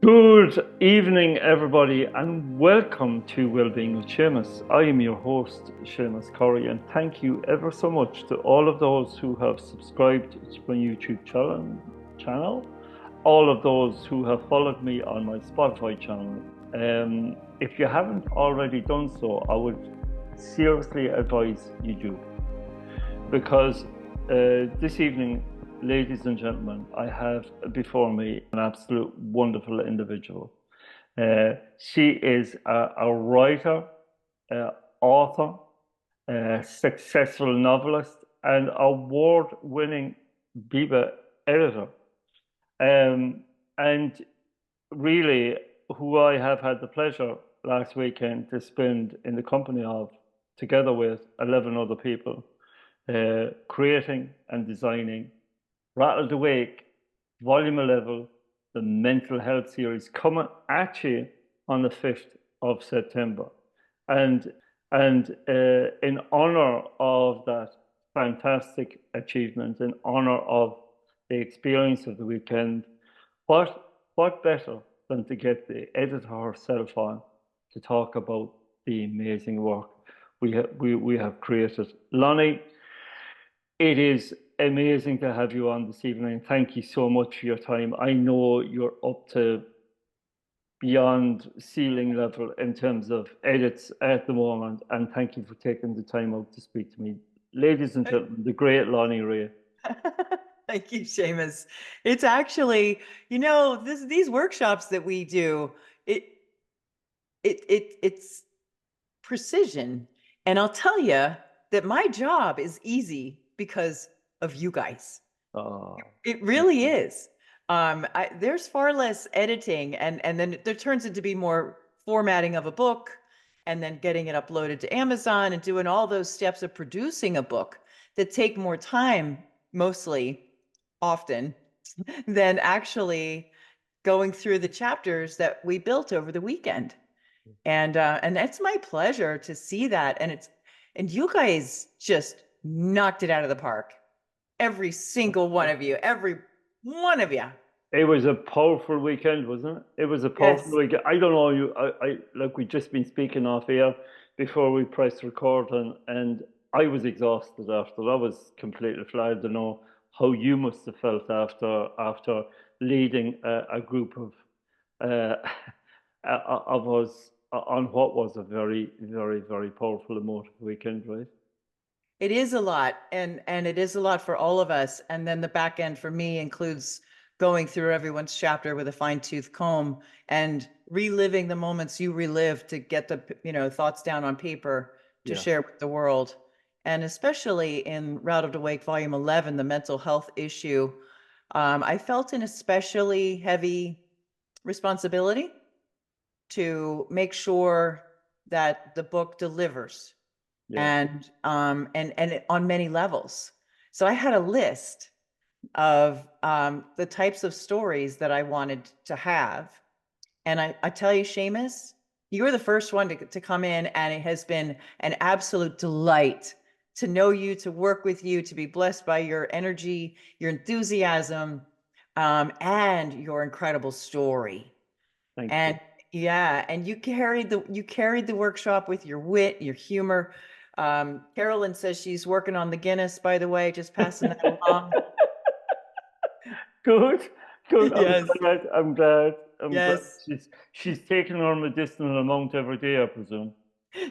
Good evening, everybody, and welcome to Wellbeing with Seamus. I am your host, Seamus Corry, and thank you ever so much to all of those who have subscribed to my YouTube channel, all of those who have followed me on my Spotify channel. If you haven't already done so, I would seriously advise you do, because this evening, ladies and gentlemen, I have before me an absolute wonderful individual. She is a writer, author, successful novelist, and award-winning Biba editor. And really, who I have had the pleasure last weekend to spend in the company of, together with 11 other people, creating and designing Rattled Awake, Volume 11, the mental health series, coming at you on the 5th of September. And in honor of that fantastic achievement, in honor of the experience of the weekend, what better than to get the editor herself on to talk about the amazing work we have created. Lonnee, it is amazing to have you on this evening. Thank you so much for your time. I know you're up to beyond ceiling level in terms of edits at the moment, and thank you for taking the time out to speak to me. Ladies and gentlemen, the great Lonnee Rey. Thank you, Seamus. It's actually, these workshops that we do, it's precision. And I'll tell you that my job is easy because of you guys. Oh, It really is. There's far less editing, and then there turns into be more formatting of a book, and then getting it uploaded to Amazon and doing all those steps of producing a book that take more time, mostly, often, than actually going through the chapters that we built over the weekend. And it's my pleasure to see that. And you guys just knocked it out of the park. Every single one of you, every one of you. it was a powerful weekend, wasn't it? It was a powerful Yes. weekend. I don't know you. I like we just been speaking off air before we pressed record, and I was exhausted after. I was completely flat. I don't know how you must have felt after leading a group uh, of us on what was a very, very, very powerful, emotive weekend, right? It is a lot, and it is a lot for all of us. And then the back end for me includes going through everyone's chapter with a fine-tooth comb and reliving the moments you relived to get the thoughts down on paper to Yeah. share with the world. And especially in Rattled Awake Volume 11, the mental health issue, I felt an especially heavy responsibility to make sure that the book delivers, Yeah. and on many levels. So I had a list of the types of stories that I wanted to have. And I tell you, Seamus, you were the first one to come in, and it has been an absolute delight to know you, to work with you, to be blessed by your energy, your enthusiasm, and your incredible story. Thank you. And yeah, and you carried the workshop with your wit, your humor. Carolyn says she's working on the Guinness, by the way, just passing that along. Good, good. I'm Yes, glad. I'm glad. I'm glad. yes. She's taking her medicinal amount every day, I presume.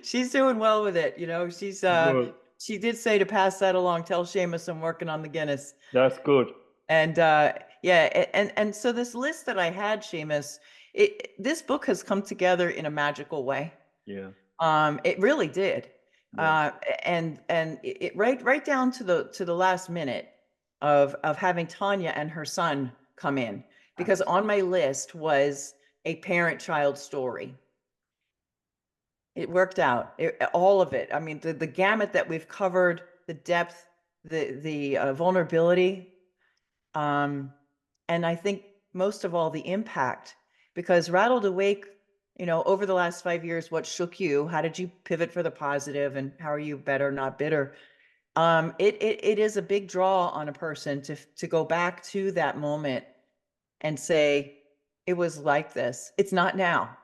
She's doing well with it. Good. She did say to pass that along, tell Seamus I'm working on the Guinness. That's good. And yeah, and so this list that I had, Seamus, this book has come together in a magical way. Yeah, It really did. yeah. Uh, and it right down to the last minute of having Tanya and her son come in, because on my list was a parent-child story. It worked out. All of it. I mean, the gamut that we've covered, the depth, the vulnerability, and I think most of all the impact, because Rattled Awake, over the last 5 years, what shook you? How did you pivot for the positive, and how are you better, not bitter? It is a big draw on a person to go back to that moment and say, it was like this. It's not now,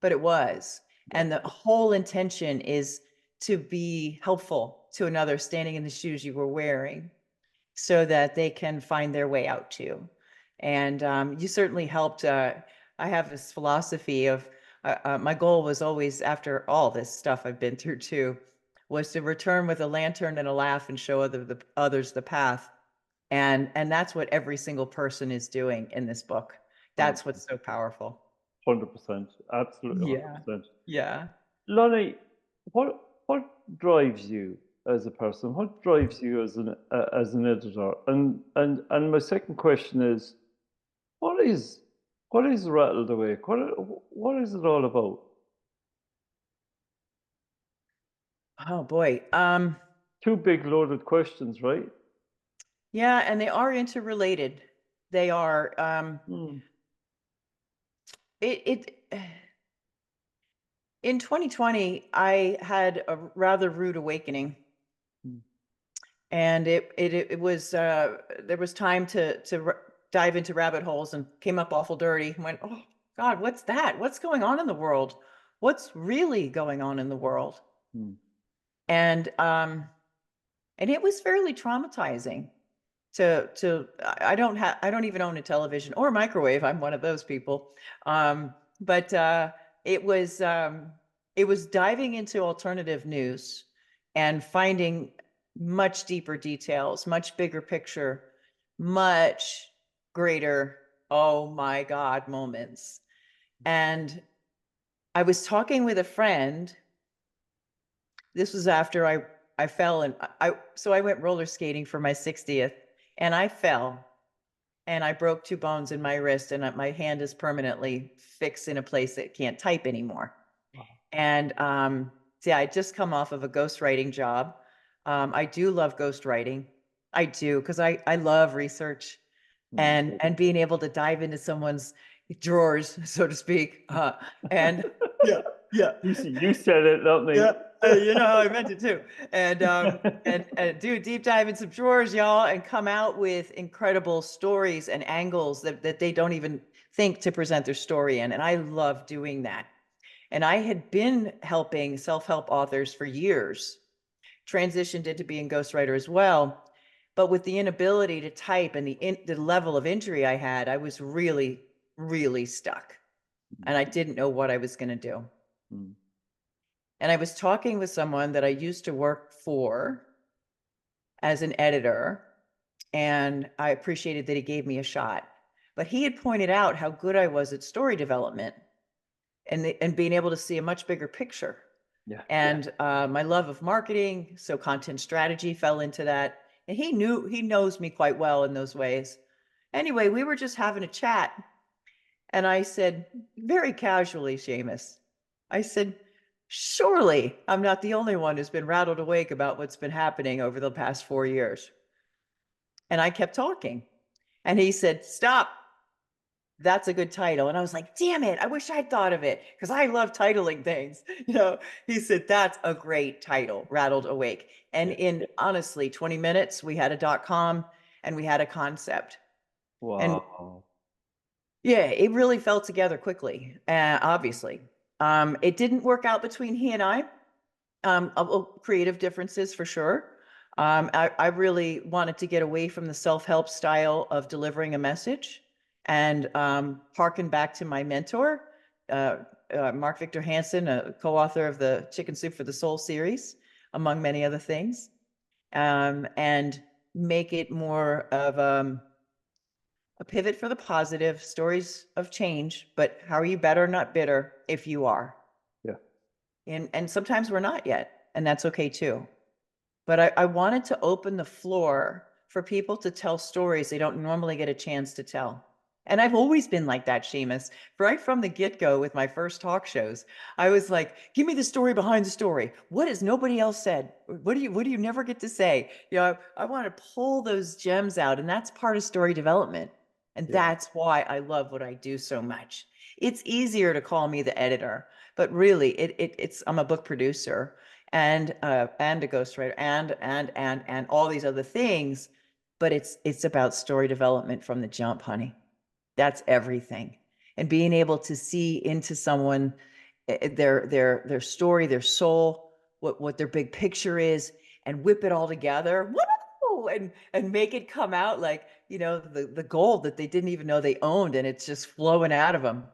but it was. Yeah. And the whole intention is to be helpful to another standing in the shoes you were wearing so that they can find their way out too. And you certainly helped. I have this philosophy of my goal was always, after all this stuff I've been through too, was to return with a lantern and a laugh and show others the path. And that's what every single person is doing in this book. That's what's so powerful. 100%, absolutely Yeah. 100%. Yeah. Lonnee, what drives you as a person? What drives you as an editor? And my second question is, what is what is Rattled Awake? What is it all about? Oh boy. Two big loaded questions, right? Yeah, and they are interrelated. They are Hmm. it in 2020 I had a rather rude awakening, Hmm. and it was there was time to dive into rabbit holes, and came up awful dirty and went, oh God, what's that? What's going on in the world? What's really going on in the world? Hmm. And and it was fairly traumatizing to I don't even own a television or a microwave. I'm one of those people. But it was um it was diving into alternative news and finding much deeper details, much bigger picture, much greater, oh my God, moments. And I was talking with a friend. This was after I fell, and I went roller skating for my 60th, and I fell and I broke 2 bones in my wrist, and my hand is permanently fixed in a place that can't type anymore. Wow. And see, I just come off of a ghostwriting job. I do love ghostwriting. I do, because I love research Hmm. and being able to dive into someone's drawers, so to speak. And yeah, yeah. You said it, not me. Yeah, you know how I meant it too. And do a deep dive in some drawers, y'all, and come out with incredible stories and angles that they don't even think to present their story in. And I love doing that. And I had been helping self-help authors for years, transitioned into being ghostwriter as well. But with the inability to type and the level of injury I had, I was really, really stuck. And I didn't know what I was going to do. Hmm. And I was talking with someone that I used to work for as an editor, and I appreciated that he gave me a shot. But he had pointed out how good I was at story development and being able to see a much bigger picture. Yeah. And my love of marketing, so content strategy fell into that. And he knows me quite well in those ways. Anyway, we were just having a chat, and I said, very casually, Seamus, I said, surely I'm not the only one who's been rattled awake about what's been happening over the past 4 years. And I kept talking. And he said, stop. That's a good title. And I was like, damn it, I wish I'd thought of it, because I love titling things. He said, that's a great title, Rattled Awake. And Yeah. in honestly 20 minutes, we had a .com and we had a concept. And Wow. yeah, it really fell together quickly, obviously. It didn't work out between he and I. Creative differences for sure. I really wanted to get away from the self-help style of delivering a message and harken back to my mentor, uh, Mark Victor Hansen, a co-author of the Chicken Soup for the Soul series, among many other things, and make it more of a pivot for the positive, stories of change, but how are you better, not bitter, if you are? Yeah. And sometimes we're not yet, and that's okay too. But I wanted to open the floor for people to tell stories they don't normally get a chance to tell. And I've always been like that, Seamus. Right from the get-go with my first talk shows, I was like, give me the story behind the story. What has nobody else said? What do you never get to say? I want to pull those gems out, and that's part of story development. And Yeah. that's why I love what I do so much. It's easier to call me the editor, but really it's I'm a book producer and a ghostwriter and all these other things, but it's about story development from the jump, honey. That's everything. and being able to see into someone, their story, their soul, what their big picture is, and whip it all together. Woo! And make it come out like, the gold that they didn't even know they owned, and it's just flowing out of them.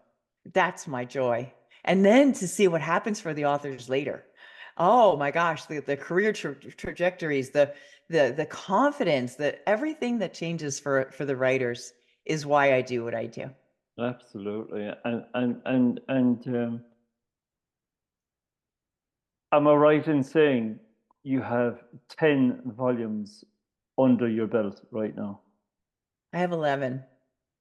That's my joy. And then to see what happens for the authors later. Oh my gosh, the career trajectories, the confidence, that everything that changes for the writers is why I do what I do. Absolutely. Am I right in saying you have 10 volumes under your belt right now? I have 11.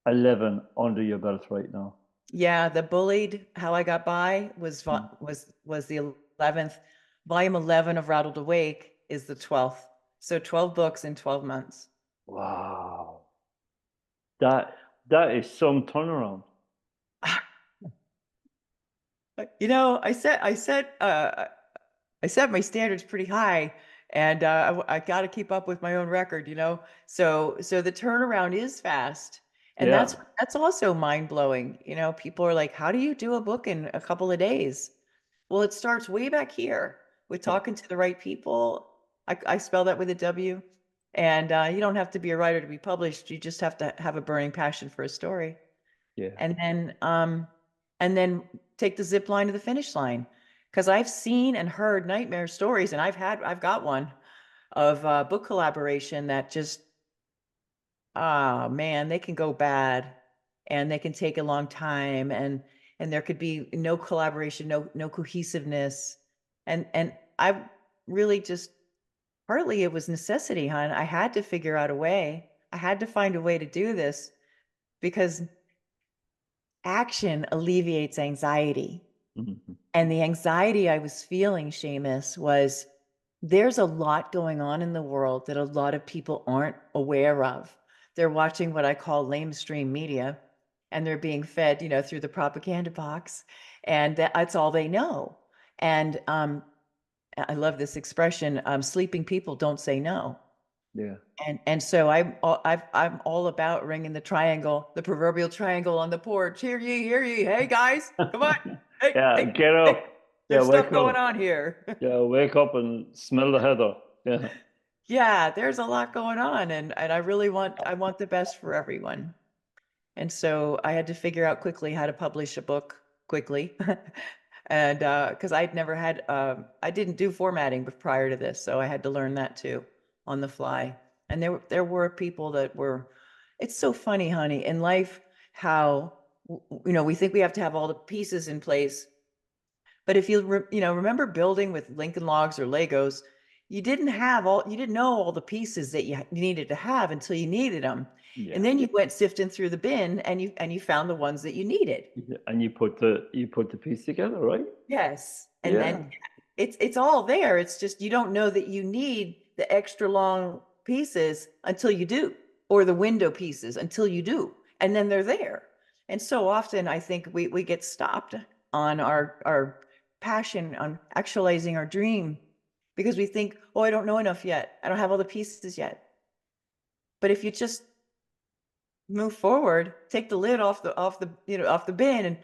11 under your belt right now. Yeah, the Bullied, How I Got By Mm. was the 11th. Volume 11 of Rattled Awake is the 12th. So 12 books in 12 months. Wow. That is some turnaround. I set my standards pretty high, and I got to keep up with my own record. So the turnaround is fast, and Yeah. that's also mind blowing. People are like, "How do you do a book in a couple of days?" Well, it starts way back here with talking to the right people. I spell that with a W, and you don't have to be a writer to be published. You just have to have a burning passion for a story, Yeah. and then take the zip line to the finish line. Because I've seen and heard nightmare stories, and I've got one of book collaboration that just, ah man, they can go bad, and they can take a long time, and there could be no collaboration, no cohesiveness, and I really just, partly it was necessity, hon. I had to figure out a way. I had to find a way to do this, because action alleviates anxiety. Mhm. And the anxiety I was feeling, Seamus, was there's a lot going on in the world that a lot of people aren't aware of. They're watching what I call lamestream media, and they're being fed, through the propaganda box, and that's all they know. And I love this expression: sleeping people don't say no. Yeah. And so I'm all about ringing the proverbial triangle on the porch. Hear ye, hey guys, come on, hey, Yeah, hey, get hey, up. Yeah, there's stuff wake going up. on here. Yeah, wake up and smell the heather. Yeah. Yeah, there's a lot going on, and I want the best for everyone. And so I had to figure out quickly how to publish a book quickly. And because I didn't do formatting prior to this, so I had to learn that too on the fly. And there were people that were, it's so funny, honey, in life, how we think we have to have all the pieces in place, but if remember building with Lincoln Logs or Legos, you didn't know all the pieces that you needed to have until you needed them. Yeah. And then you went sifting through the bin, and you found the ones that you needed. Yeah. And you put the piece together, right? Yes. And Yeah. then it's all there. It's just you don't know that you need the extra long pieces until you do, or the window pieces until you do. And then they're there. And so often I think we get stopped on our passion, on actualizing our dream, because we think, oh, I don't know enough yet. I don't have all the pieces yet. But if you just move forward, take the lid off the bin, and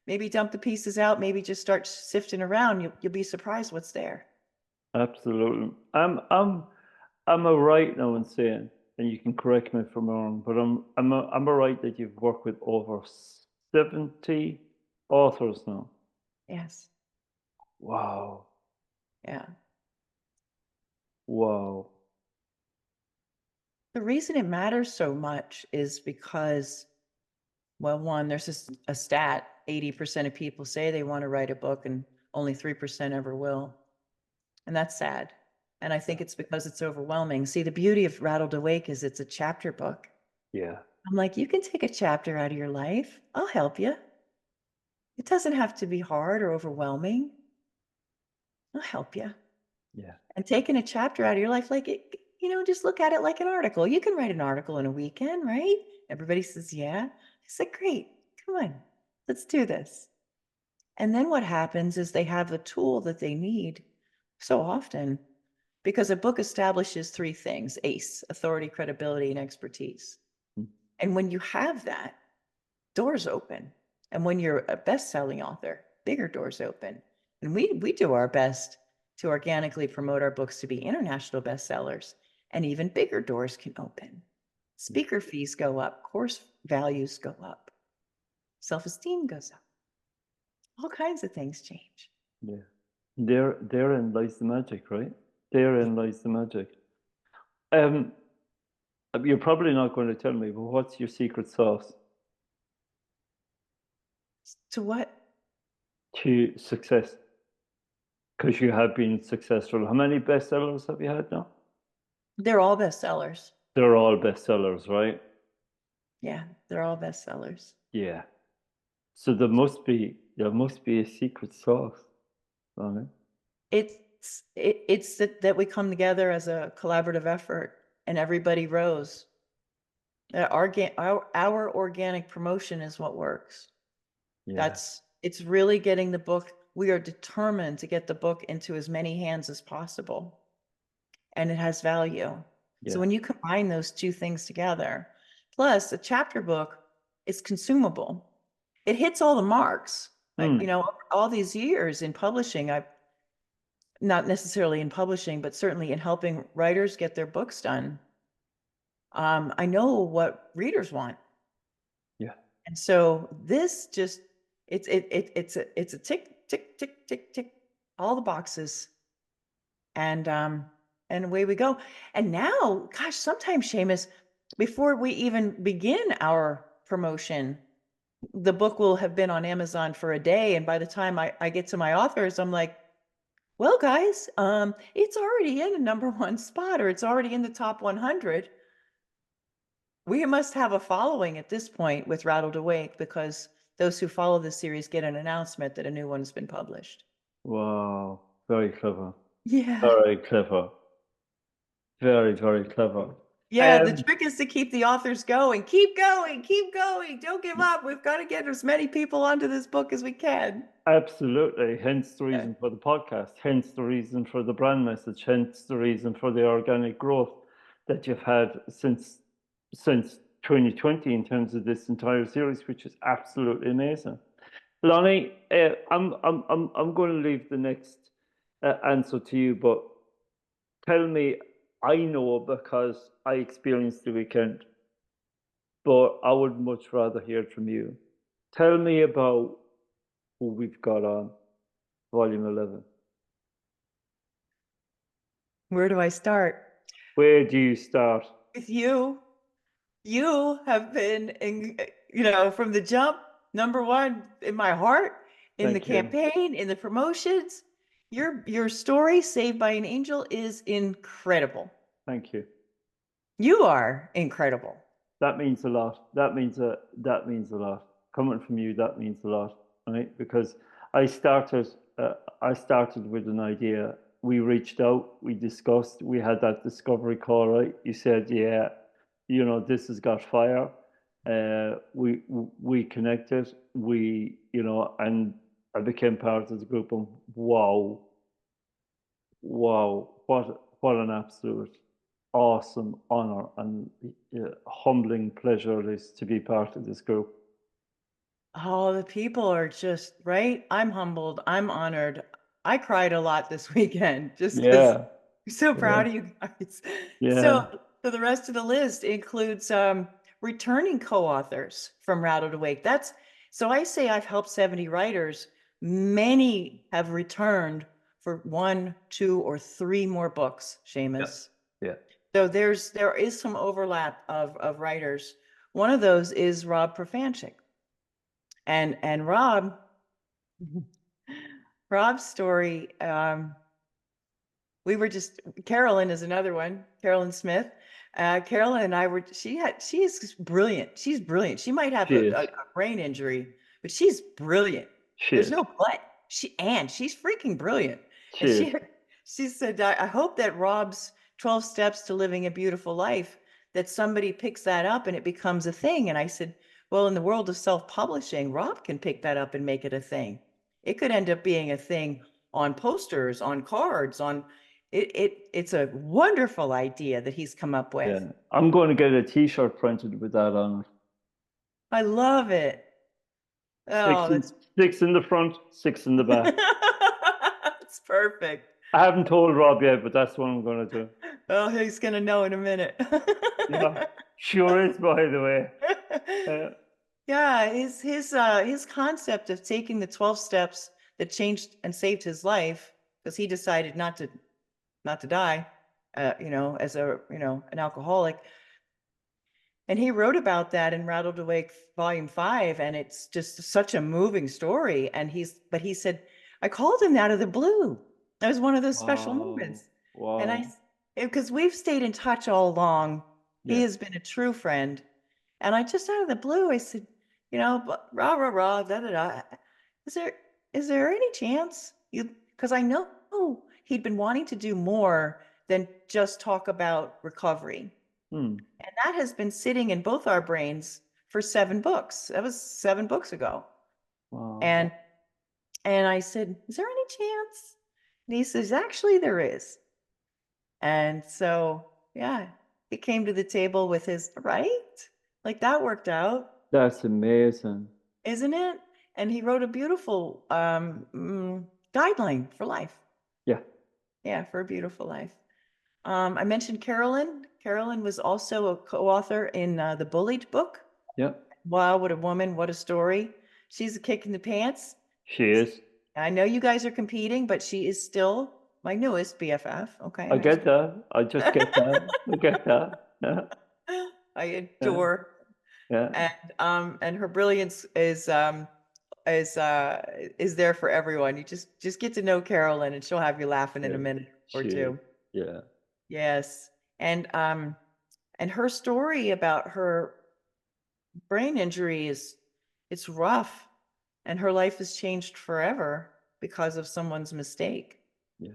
maybe dump the pieces out, maybe just start sifting around, you'll be surprised what's there. Absolutely. I'm a right now in saying, and you can correct me if I'm wrong, but I'm a right that you've worked with over 70 authors now. Yes. Wow. Yeah. Wow. The reason it matters so much is because, well, one, there's just a stat: 80% of people say they want to write a book, and only 3% ever will. And that's sad. And I think it's because it's overwhelming. See, the beauty of Rattled Awake is it's a chapter book. Yeah. I'm like, you can take a chapter out of your life. I'll help you. It doesn't have to be hard or overwhelming. I'll help you. Yeah. And taking a chapter out of your life, like it, just look at it like an article. You can write an article in a weekend, right? Everybody says, yeah. I said, great. Come on, let's do this. And then what happens is they have the tool that they need so often, because a book establishes three things: ACE, authority, credibility, and expertise. Mm. And when you have that, doors open. And when you're a best-selling author, bigger doors open. And we do our best to organically promote our books to be international bestsellers, and even bigger doors can open. Speaker fees go up, course values go up, self-esteem goes up. All kinds of things change. Yeah. Therein lies the magic, right? Therein lies the magic. You're probably not going to tell me, but what's your secret sauce To what? to success? Because you have been successful. How many bestsellers have you had now? They're all bestsellers. They're all bestsellers, right? Yeah, they're all bestsellers. Yeah. So there must be a secret sauce, right? It's that we come together as a collaborative effort and everybody rows. Our organic promotion is what works. Yeah. It's really getting the book. We are determined to get the book into as many hands as possible, and it has value. So Yeah. when you combine those two things together, plus a chapter book is consumable, it hits all the marks. Hmm. All these years in publishing, I've not necessarily in publishing, but certainly in helping writers get their books done. I know what readers want. Yeah. And so this just it's a tick tick tick tick tick all the boxes, and away we go. And now, gosh, sometimes, Seamus, before we even begin our promotion, the book will have been on Amazon for a day, and by the time I get to my authors, I'm like, well, guys, it's already in a #1 spot, or it's already in the top 100. We must have a following at this point with Rattled Awake, because those who follow the series get an announcement that a new one's been published. Wow. Very clever. Yeah. Very clever. Very, very clever. Yeah, the trick is to keep the authors going. Keep going, keep going. Don't give up. We've got to get as many people onto this book as we can. Absolutely. Hence the Yeah. reason for the podcast, hence the reason for the brand message, hence the reason for the organic growth that you've had since 2020 in terms of this entire series, which is absolutely amazing. Lonnee, I'm going to leave the next answer to you, but tell me, I know because I experienced the weekend, but I would much rather hear it from you. Tell me about who we've got on Volume 11. Where do I start? Where do you start? With you. You have been, from the jump, #1 in my heart, in the Thank you. campaign, in the promotions. Your story, Saved by an Angel, is incredible. Thank you. You are incredible. That means a lot. That means a lot. Coming from you, that means a lot, right? Because I started with an idea. We reached out, we discussed, we had that discovery call, right? You said, yeah, this has got fire. We connected, and I became part of the group, and wow, what an absolute awesome honor and humbling pleasure it is to be part of this group. Oh, the people are just right. I'm humbled. I'm honored. I cried a lot this weekend just because Yeah, I'm so yeah, proud of you guys. yeah, So the rest of the list includes returning co-authors from Rattled Awake. So I say I've helped 70 writers. Many have returned for 1, 2, or 3 more books, yeah, Seamus. yeah. So there is some overlap of writers. One of those is Rob Profanchik. And Rob's story, Carolyn is another one, Carolyn Smith. Carolyn and I she's brilliant. She's brilliant. She might have She is. a brain injury, but she's brilliant. She There's is. no but. She's freaking brilliant. She And is. she said, I hope that Rob's 12 Steps to Living a Beautiful Life, that somebody picks that up and it becomes a thing. And I said, well, in the world of self-publishing, Rob can pick that up and make it a thing. It could end up being a thing on posters, on cards, it's a wonderful idea that he's come up with. Yeah. I'm going to get a T-shirt printed with that on it. I love it. Oh, that's Six in the front, six in the back. it's perfect. I haven't told Rob yet, but that's what I'm going to do. Oh, he's gonna know in a minute. Yeah, sure is, by the way. Yeah, his concept of taking the 12 steps that changed and saved his life because he decided not to die, as an alcoholic. And he wrote about that in Rattled Awake Volume 5, and it's just such a moving story. And but he said, I called him out of the blue. That was one of those special Wow. moments. And Wow. because we've stayed in touch all along, he Yeah. has been a true friend. And I just out of the blue, I said, rah, rah, rah, da, da, da. Is there, is there any chance because I know he'd been wanting to do more than just talk about recovery. Hmm. And that has been sitting in both our brains for 7 books. That was 7 books ago. Wow. And and I said, "Is there any chance?" And he says, "Actually, there is." And so, yeah, he came to the table with his right. Like that worked out, That's amazing. isn't it? And he wrote a beautiful guideline for life. Yeah. Yeah, for a beautiful life. I mentioned Carolyn. Carolyn was also a co-author in the Bullied book. Yeah. Wow, what a woman, what a story. She's a kick in the pants. She is. I know you guys are competing, but she is still my newest BFF. Okay, I I just get that. I just get that. I get that. Yeah. I Yeah. adore Yeah. and her brilliance is is there for everyone. You just get to know Carolyn and she'll have you laughing in a Yeah. minute or She is. two. Yeah. Yes. And her story about her brain injury is it's rough and her life has changed forever because of someone's mistake. Yeah.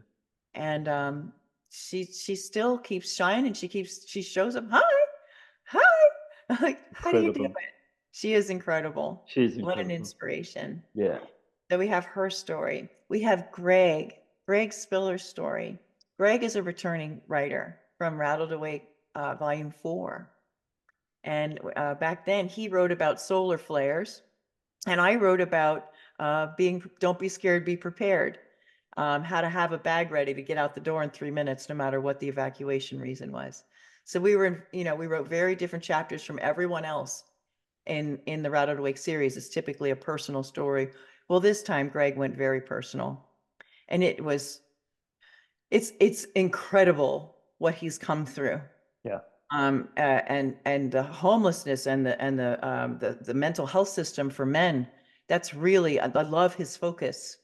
And she still keeps shining. She shows up. Hi. Like, how do you do it? Incredible. She is incredible. She's What an incredible. inspiration. Yeah. So we have her story. We have Greg Spiller's story. Greg is a returning writer from Rattled Awake, Volume 4. And back then he wrote about solar flares, and I wrote about don't be scared, be prepared. How to have a bag ready to get out the door in 3 minutes, no matter what the evacuation reason was. So we wrote very different chapters from everyone else in the Rattled Awake series. It's typically a personal story. Well, this time Greg went very personal, and it's incredible what he's come through. Yeah. And the homelessness and the mental health system for men. That's really, I love his focus,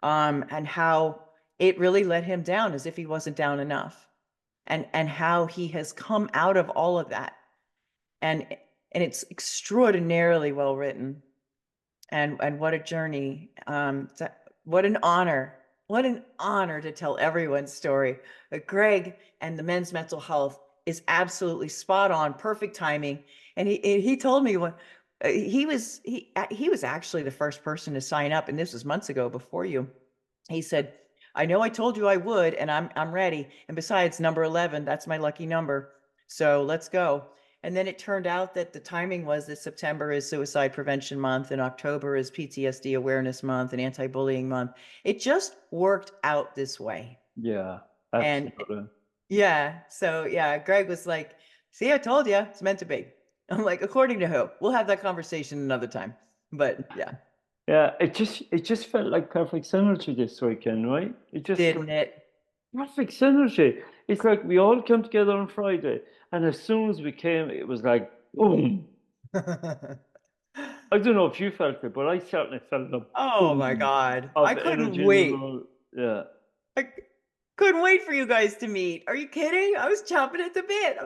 and how it really let him down as if he wasn't down enough, and how he has come out of all of that, and it's extraordinarily well written, and what a journey, what an honor. What an honor to tell everyone's story. But Greg and the men's mental health is absolutely spot on, perfect timing. And he told me when he was actually the first person to sign up, and this was months ago before you. He said, "I know I told you I would, and I'm ready. And besides, number 11, that's my lucky number. So let's go." And then it turned out that the timing was that September is Suicide Prevention Month and October is PTSD Awareness Month and Anti-Bullying Month. It just worked out this way. Yeah. And Absolutely. yeah, so yeah, Greg was like, "See, I told you, it's meant to be." I'm like, "According to who?" We'll have that conversation another time. But yeah, Yeah. It just felt like perfect synergy this weekend, right? It just didn't it? perfect synergy. It's like we all came together on Friday, and as soon as we came, it was like boom. I don't know if you felt it, but I certainly felt a Oh my boom God. I of couldn't energy in the wait. room. Yeah. I couldn't wait for you guys to meet. Are you kidding? I was chomping at the bit.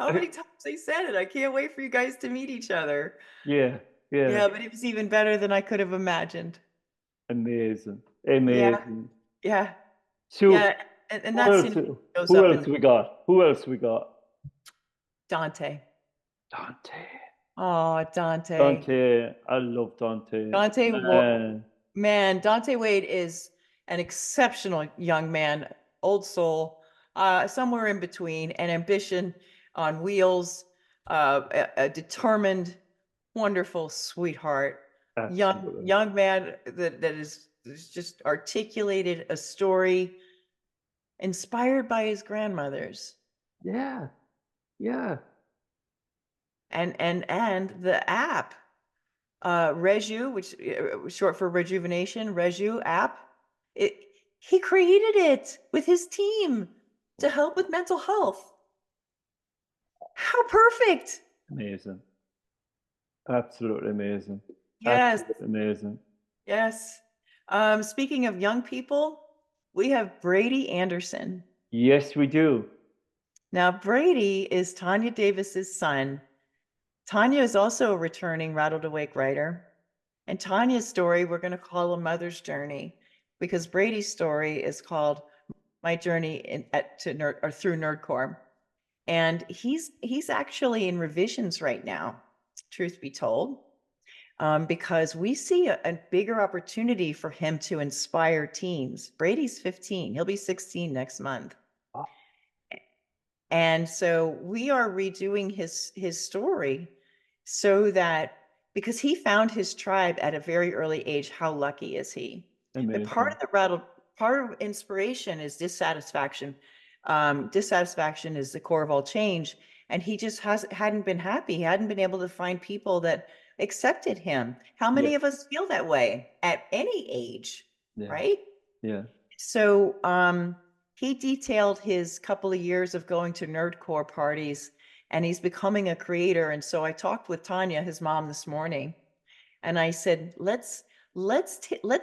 How many times I said it? I can't wait for you guys to meet each other. Yeah. Yeah. Yeah, but it was even better than I could have imagined. Amazing. Yeah, Amazing. yeah, So yeah. And who that else? synergy shows Who up else in we got? Who else we got? Dante. Dante. Oh, Dante. Dante. I love Dante. Dante, Man. man, Dante Wade is an exceptional young man, old soul, somewhere in between, an ambition on wheels, a determined, wonderful sweetheart. Absolutely. young man that is just articulated a story inspired by his grandmothers Yeah. Yeah. and the app, Reju, which was short for rejuvenation, Reju app. It He created it with his team to help with mental health. How perfect! Amazing. Absolutely amazing. Yes, Absolutely amazing. yes. Speaking of young people, we have Brady Anderson. Yes, we do. Now, Brady is Tanya Davis's son. Tanya is also a returning Rattled Awake writer. And Tanya's story, we're going to call A Mother's Journey, because Brady's story is called My Journey to Nerd, or Through Nerdcore. And he's actually in revisions right now, truth be told, because we see a bigger opportunity for him to inspire teens. Brady's 15. He'll be 16 next month. And so we are redoing his story so that, because he found his tribe at a very early age, how lucky is he? The part Amazing. of the part of inspiration is dissatisfaction. Dissatisfaction is the core of all change. And he just hadn't been happy. He hadn't been able to find people that accepted him. How Yeah. many of us feel that way at any age, Yeah. right? Yeah. So he detailed his couple of years of going to nerdcore parties, and he's becoming a creator. And so I talked with Tanya, his mom, this morning, and I said, let's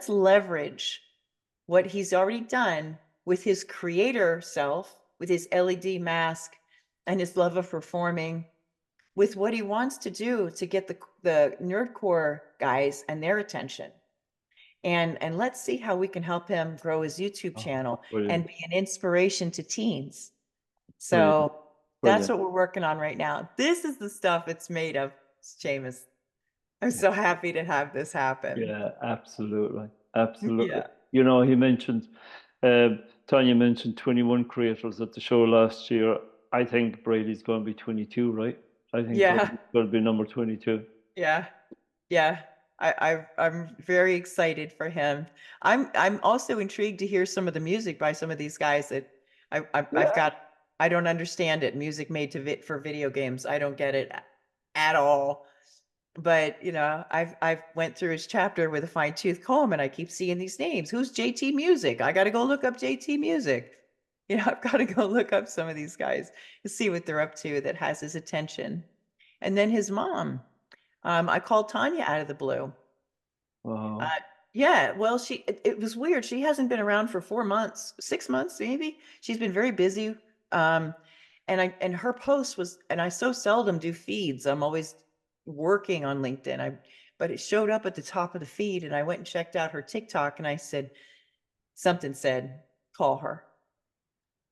leverage what he's already done with his creator self, with his LED mask and his love of performing, with what he wants to do to get the nerdcore guys and their attention. And let's see how we can help him grow his YouTube Oh, channel and brilliant. be an inspiration to teens. Brilliant. So that's Brilliant. what we're working on right now. This is the stuff it's made of, Seamus. I'm so happy to have this happen. Yeah, absolutely. Absolutely. Yeah. You know, he mentioned, Tanya mentioned 21 creators at the show last year. I think Brady's going to be 22, right? I think Yeah. Brady's going to be number 22. Yeah. Yeah. I'm very excited for him. I'm also intrigued to hear some of the music by some of these guys that I've Yeah. got. I don't understand it. Music made for video games. I don't get it at all. But I've went through his chapter with a fine tooth comb, and I keep seeing these names. Who's JT Music? I got to go look up JT Music. I've got to go look up some of these guys to see what they're up to that has his attention. And then his mom. I called Tanya out of the blue. Uh, Wow. yeah, well, it was weird. She hasn't been around for 4 months, 6 months, maybe. She's been very busy. Um, and her post was, and I so seldom do feeds. I'm always working on LinkedIn. But it showed up at the top of the feed, and I went and checked out her TikTok, and I said, something said, call her,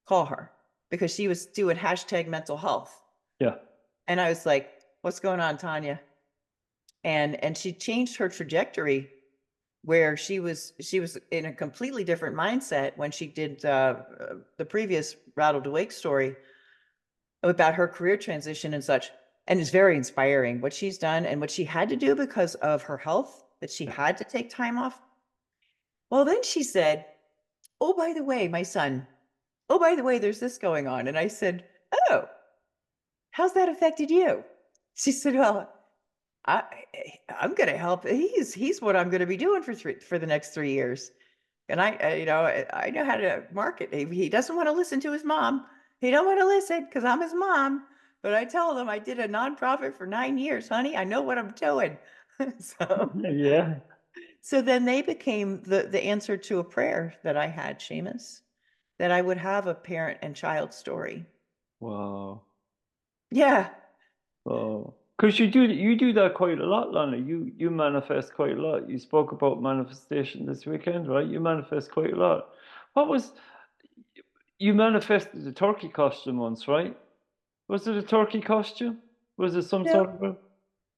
call her, because she was doing hashtag mental health. Yeah. And I was like, what's going on, Tanya? And she changed her trajectory, where she was in a completely different mindset when she did the previous Rattled Awake story about her career transition and such. And it's very inspiring what she's done and what she had to do because of her health, that she Yeah. had to take time off. Well, then she said, oh, by the way, my son, oh, by the way, there's this going on. And I said, oh, how's that affected you? She said, well, I I'm going to help. He's what I'm going to be doing for the next 3 years. And I know how to market. He doesn't want to listen to his mom. He don't want to listen because I'm his mom. But I tell him I did a nonprofit for 9 years, honey. I know what I'm doing. so Yeah. so then they became the answer to a prayer that I had, Seamus, that I would have a parent and child story. Wow. Yeah. Oh, because you do that quite a lot, Lana. You manifest quite a lot. You spoke about manifestation this weekend, right? You manifest quite a lot. What was You manifested the turkey costume once, right? Was it a turkey costume? Was it some No, sort of a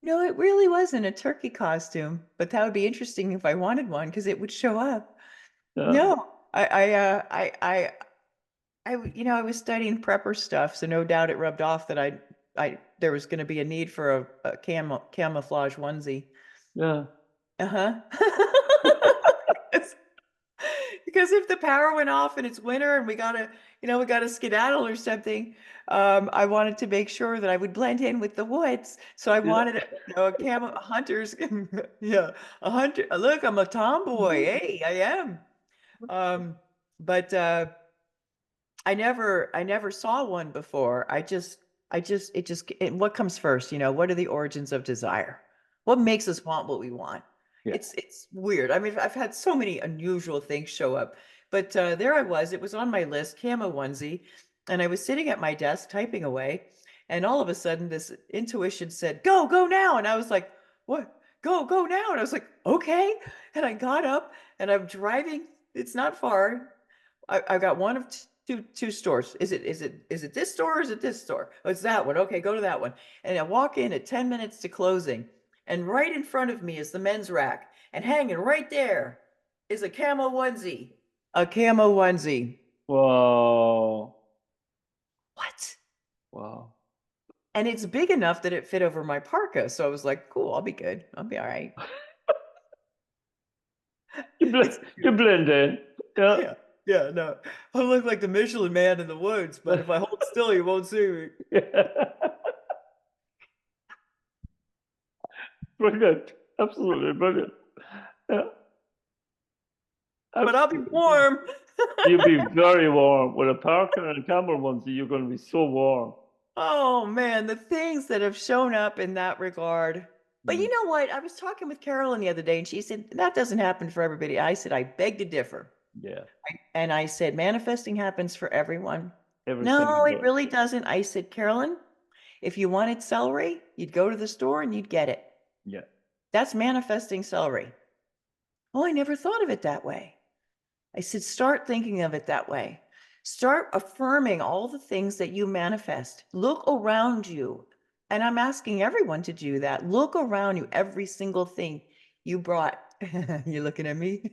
no, it really wasn't a turkey costume, but that would be interesting if I wanted one because it would show up. yeah? No, I was studying prepper stuff, so no doubt it rubbed off that there was going to be a need for a camouflage onesie. Yeah. Uh-huh. Because if the power went off and it's winter and we gotta skedaddle or something, I wanted to make sure that I would blend in with the woods. So I Yeah. wanted, a hunter's, yeah, a hunter. Look, I'm a tomboy. Hey, I am. Um, but I never saw one before. What comes first? What are the origins of desire? What makes us want what we want? Yeah. It's weird. I mean, I've had so many unusual things show up, but there I was. It was on my list, camo onesie, and I was sitting at my desk typing away, and all of a sudden, this intuition said, "Go, go now!" And I was like, "What? Go, go now!" And I was like, "Okay." And I got up, and I'm driving. It's not far. I got one of two stores. Is it this store or is it this store? Oh, it's that one. Okay, go to that one. And I walk in at 10 minutes to closing, and right in front of me is the men's rack, and hanging right there is a camo onesie. A camo onesie. Wow. What? Wow. And it's big enough that it fit over my parka. So I was like, cool, I'll be good. I'll be all right. It's You blend in. Yeah. yeah, yeah, no. I look like the Michelin man in the woods, but if I hold still, you won't see me. Yeah. Brilliant. Absolutely brilliant. Yeah. But I'll be Absolutely brilliant. warm. You'll be very warm. With a parka and a camel onesie, you're going to be so warm. Oh man, the things that have shown up in that regard. But Mm. you know what? I was talking with Carolyn the other day and she said, that doesn't happen for everybody. I said, I beg to differ. Yeah. And I said, manifesting happens for everyone. Every single No, it day. really doesn't. I said, Carolyn, if you wanted celery, you'd go to the store and you'd get it. Yeah. That's manifesting celery. Oh, I never thought of it that way. I said, start thinking of it that way. Start affirming all the things that you manifest. Look around you. And I'm asking everyone to do that. Look around you, every single thing you brought. You're looking at me? You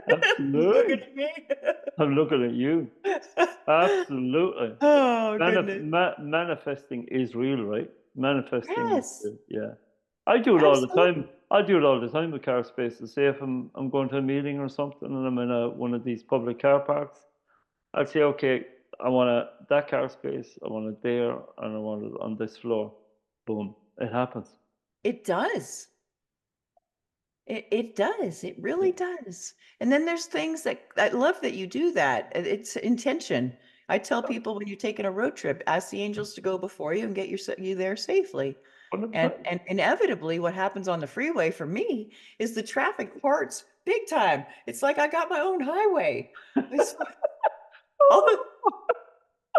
looking Absolutely. at me? I'm looking at you. Absolutely. Oh, goodness. Manifesting is real, right? Manifesting is Yes, real. Yeah. I do it all the absolutely. time. I do it all the time with car spaces. Say if I'm going to a meeting or something and I'm in one of these public car parks, I'd say, okay, I want that car space, I want it there, and I want it on this floor. Boom. It happens. It does. It does. It Yeah. really does. And then there's things that I love that you do that. It's intention. I tell people when you're taking a road trip, ask the angels to go before you and get you there safely. And 100%. and inevitably, what happens on the freeway for me is the traffic parts big time. It's like I got my own highway. It's, oh,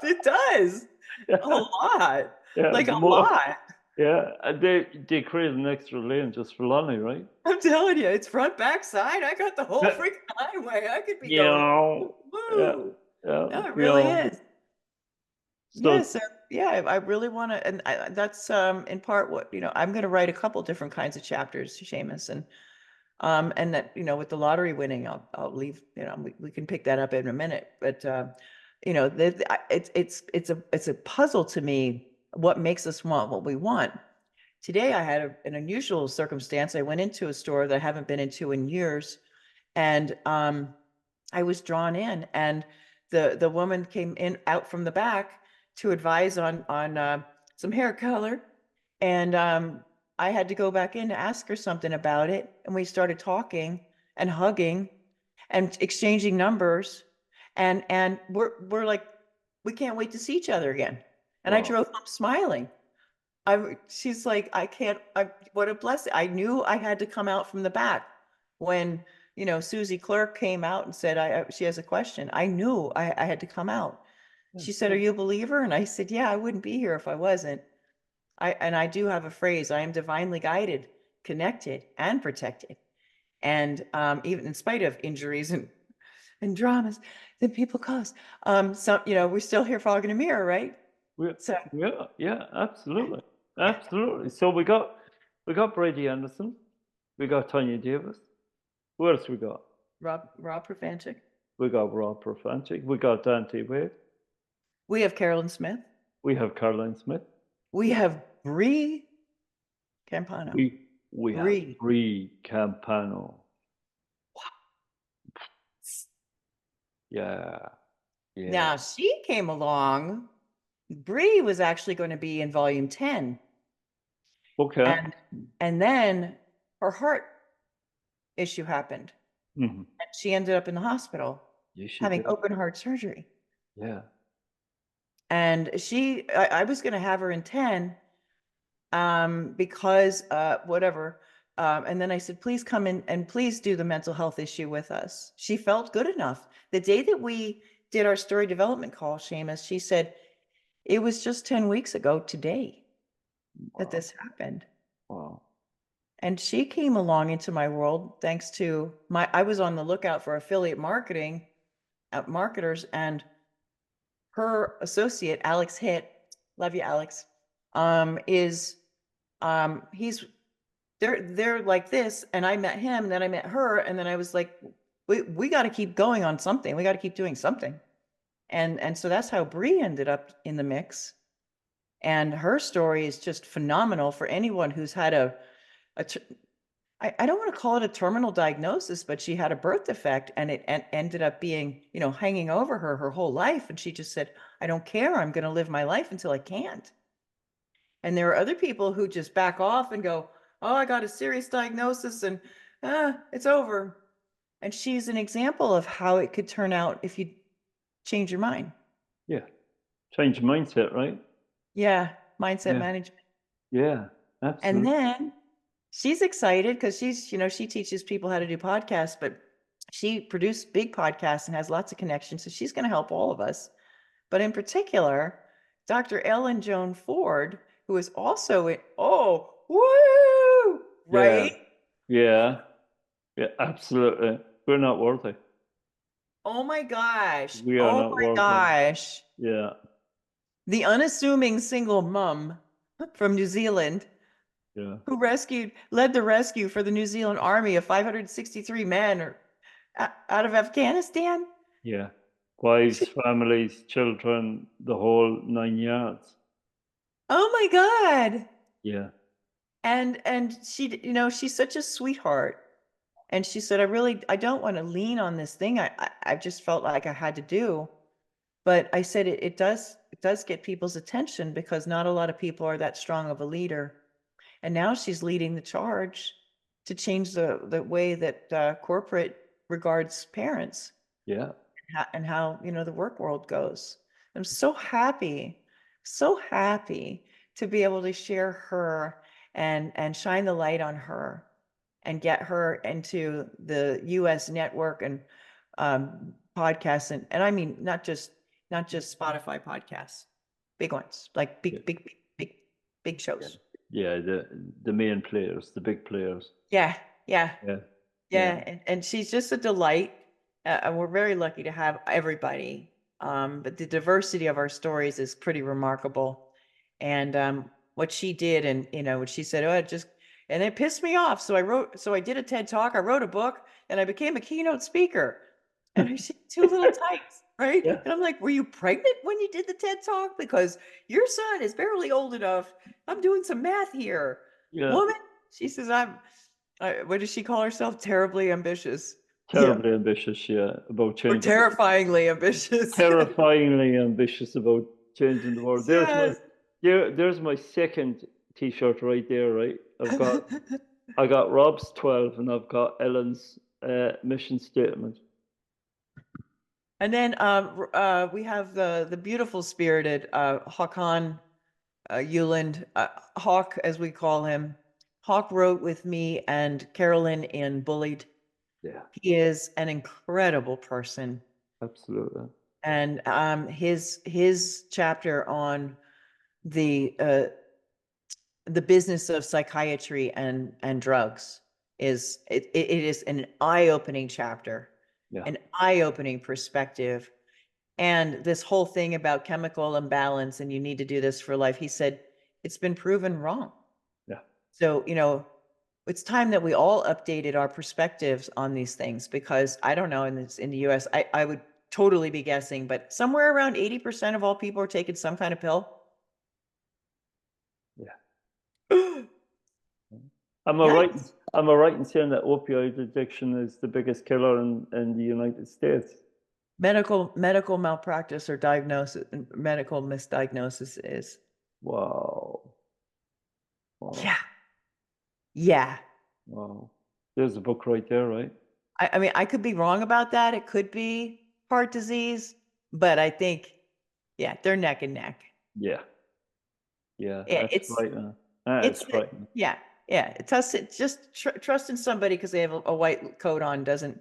it does a Yeah. lot, Yeah. like The a more, lot. yeah. And they create an extra lane just for Lonnee, right? I'm telling you, it's front, back, side. I got the whole Yeah. freaking highway. I could be You going, know, yeah. woo. Yeah. No, it You really know. is. Yeah, So so yeah, I really want to, and that's in part what, I'm going to write a couple different kinds of chapters, Seamus, and that, with the lottery winning, I'll leave, we can pick that up in a minute, but it's a puzzle to me what makes us want what we want. Today I had an unusual circumstance. I went into a store that I haven't been into in years, and I was drawn in, and the woman came in out from the back to advise on some hair color, and I had to go back in to ask her something about it, and we started talking and hugging and exchanging numbers, and we're like, we can't wait to see each other again. And I wow. drove home smiling. She's like, I can't, what a blessing. I knew I had to come out from the back when, Susie Clerk came out and said, she has a question. I knew I had to come out. Yeah. She said, are you a believer? And I said, yeah, I wouldn't be here if I wasn't. And I do have a phrase, I am divinely guided, connected, and protected. And even in spite of injuries and dramas that people cause, we're still here fogging a mirror, right? Yeah. So Yeah. Yeah. Absolutely. Absolutely. So we got Brady Anderson. We got Tanya Davis. Who else we got? Rob Profanchik. We got Rob Profanchik. We got Dante Wade. We have Carolyn Smith. We have Caroline Smith. We have Bree Campano. We have Brie. Rey Campano. Yeah, yeah. Now she came along. Brie was actually going to be in volume 10. Okay. And then her heart issue happened. Mm-hmm. And she ended up in the hospital Yes, she having did. open heart surgery. Yeah. And I was going to have her in 10 because whatever. And then I said, please come in and please do the mental health issue with us. She felt good enough. The day that we did our story development call, Seamus, she said, it was just 10 weeks ago today that this happened. Wow. And she came along into my world thanks to I was on the lookout for affiliate marketing marketers, and her associate, Alex Hitt, love you, Alex, is he's they're like this, and I met him, and then I met her, and then I was like, we got to keep going on something. We got to keep doing something. And so that's how Brie ended up in the mix. And her story is just phenomenal for anyone who's had I don't want to call it a terminal diagnosis, but she had a birth defect, and it ended up being, hanging over her whole life. And she just said, I don't care. I'm going to live my life until I can't. And there are other people who just back off and go, oh, I got a serious diagnosis and it's over. And she's an example of how it could turn out if you change your mind. Yeah. Change mindset, right? Yeah. Mindset Yeah. management. Yeah. Absolutely. And then she's excited because she teaches people how to do podcasts, but she produced big podcasts and has lots of connections. So she's going to help all of us. But in particular, Dr. Ellen Joan Ford, who is also woo, right? Yeah. Yeah. Absolutely. We're not worthy. Oh my gosh. We are Oh not my worthy. gosh. Yeah. The unassuming single mom from New Zealand Yeah. who led the rescue for the New Zealand Army of 563 men out of Afghanistan. Yeah. Wives, families, children, the whole 9 yards. Oh my God. Yeah. And she, she's such a sweetheart. And she said, I don't want to lean on this thing. I just felt like I had to do. But I said it does get people's attention because not a lot of people are that strong of a leader. And now she's leading the charge to change the way that corporate regards parents. Yeah. And how the work world goes. I'm so happy to be able to share her and shine the light on her and get her into the US network and podcasts, and I mean not just Spotify podcasts, big ones, like Yeah. big shows. Yeah. The main players, the big players. Yeah. And she's just a delight. And we're very lucky to have everybody. But the diversity of our stories is pretty remarkable. And what she did, and what she said, and it pissed me off. So I did a TED Talk, I wrote a book, and I became a keynote speaker. And I see two little tykes, right? Yeah. And I'm like, were you pregnant when you did the TED Talk? Because your son is barely old enough. I'm doing some math here. Yeah. Woman, she says, what does she call herself? Terribly ambitious. Terribly ambitious, yeah, about Or changing. terrifyingly ambitious. Terrifyingly ambitious about changing the world. Yes. There's my second T-shirt right there, right? I got Rob's 12 and I've got Ellen's mission statement. And then we have the beautiful spirited Hakan Euland, Hawk as we call him. Hawk wrote with me and Carolyn in Bullied. Yeah, He is an incredible person. absolutely. And his chapter on the business of psychiatry and drugs is it is an eye-opening chapter, Yeah, an eye-opening perspective. And this whole thing about chemical imbalance and you need to do this for life, he said, it's been proven wrong. yeah, So, it's time that we all updated our perspectives on these things, because I don't know, in the US, I would totally be guessing, but somewhere around 80% of all people are taking some kind of pill. yeah. Am I right? Yikes. Am I right in saying that opioid addiction is the biggest killer in the United States? Medical malpractice or diagnosis, medical misdiagnosis is. Wow. Wow. Yeah. Yeah. Wow. There's a book right there, right? I mean, I could be wrong about that. It could be heart disease, but I think, yeah, they're neck and neck. Yeah. Yeah. Yeah, That's frightening. That is it's, frightening. yeah, yeah. It's just trusting somebody because they have a white coat on doesn't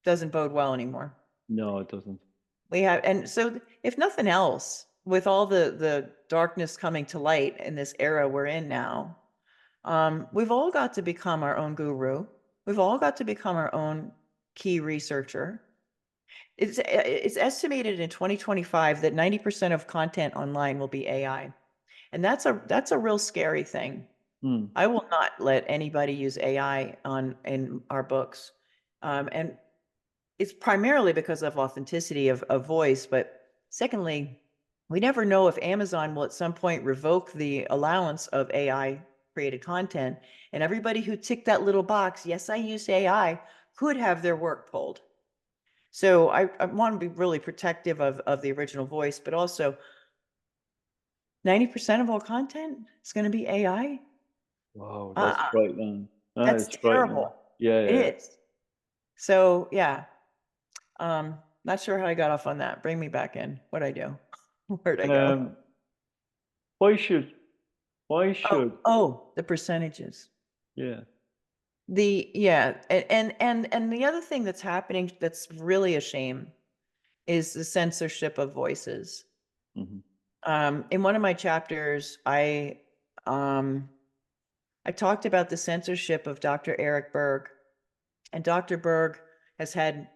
bode well anymore. No, it doesn't. We have, and so if nothing else, with all the darkness coming to light in this era we're in now, we've all got to become our own guru. We've all got to become our own key researcher. It's estimated in 2025 that 90% of content online will be AI. And that's a real scary thing. Hmm. I will not let anybody use AI in our books. And it's primarily because of authenticity of voice, but secondly, we never know if Amazon will at some point revoke the allowance of AI created content, and everybody who ticked that little box, yes, I use AI, could have their work pulled. So I want to be really protective of the original voice, but also 90% of all content is going to be AI. Wow, that's Uh, frightening. That that's is frightening. terrible. Yeah, It yeah. is. So yeah, not sure how I got off on that. Bring me back in. What'd I do? Where'd I go? Um, why should, why Oh, should, oh, the percentages. yeah. Yeah, and the other thing that's happening that's really a shame is the censorship of voices. Hmm. In one of my chapters, um I talked about the censorship of Dr. Eric Berg, and Dr. Berg has had